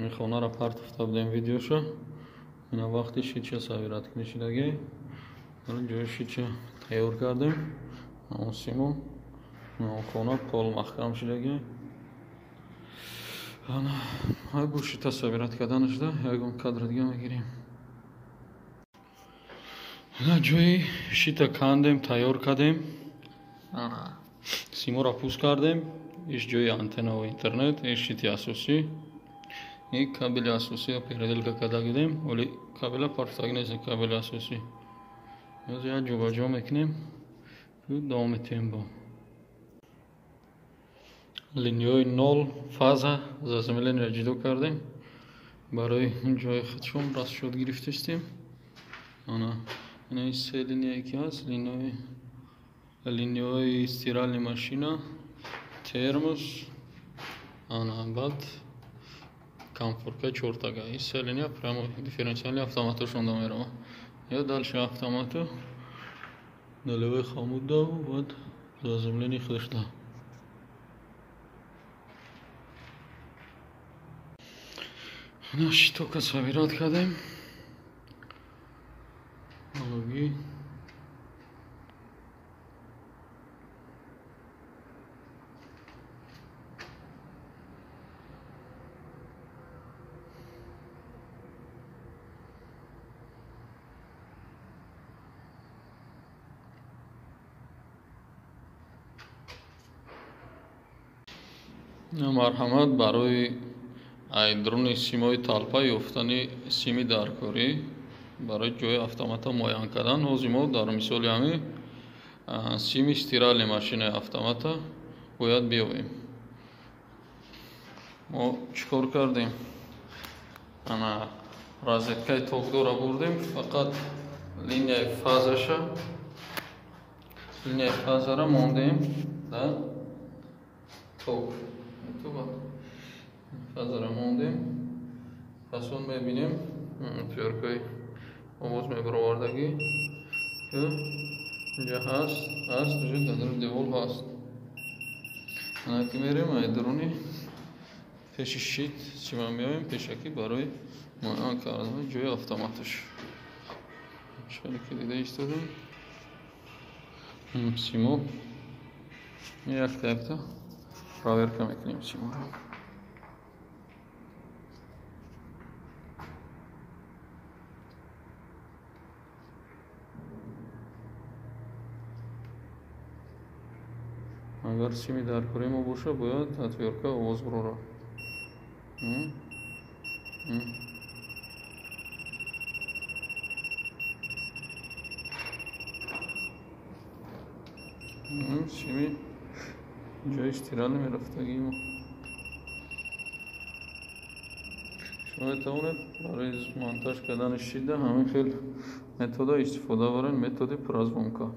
خونه را پرت افتادم ویدیوشو. این وقتی شیچه ساویرات کنشیدگی. حالا جای شیچه تیار کردیم. اون سیمو. اون خونه پول محکم شدگی. حالا های بو شیچه ساویرات کردنش ده. یکم کادر دیگه میگیریم. حالا جای شیچه کندیم تیار کردیم. سیمو را پوست کردیم. ایش جای آنتنا و اینترنت. ایش شیچه اساسی. یک کابل اساسی رو پیرادل که کدا گیریم ولی کابل پارتاگی نیست کابل اساسی از یا جا میکنیم و دوام میتیم با لینیای نول فازا زمین را جدا کردیم برای جای خودشون راست شد گرفتیم این سه لینیایی که هست لینیای استیرال ماشینا ترموس بعد камфорка чёртага и селения прямо дифференциальный автоматошон дамерама я дальше автомату налевой хамуда вот заземление хлышта наши только собирать кадем аналоги марҳамат барои айдрони симои талпа ёфтани сими даркорӣ барои ҷои автомата муайян кардан ҳозир мо дар мисоли ҳамин сими стирални машинаи автомата бояд биёбем мо чӣ кор кардем розеткаи токдора бурдем фақат линияи фазара мондем ток фазара мондем фасон мебинем тверкой овоз мебаровардагӣ ки инҷа ҳаст дар девор ҳаст ки мерем айдрони пеши шит чима меоем пешакӣ барои муайян кардани ҷои автоматаш шали ки дида истодем симо якта проверка мекунем симоро агар сими даркори мо боша бояд отвёрка овоз барора сими ҷои стирал мерафтагӣ мо шумо метавонед барои монтаж кардани шида ҳамин хел метода истифода баред методи пур аз вонка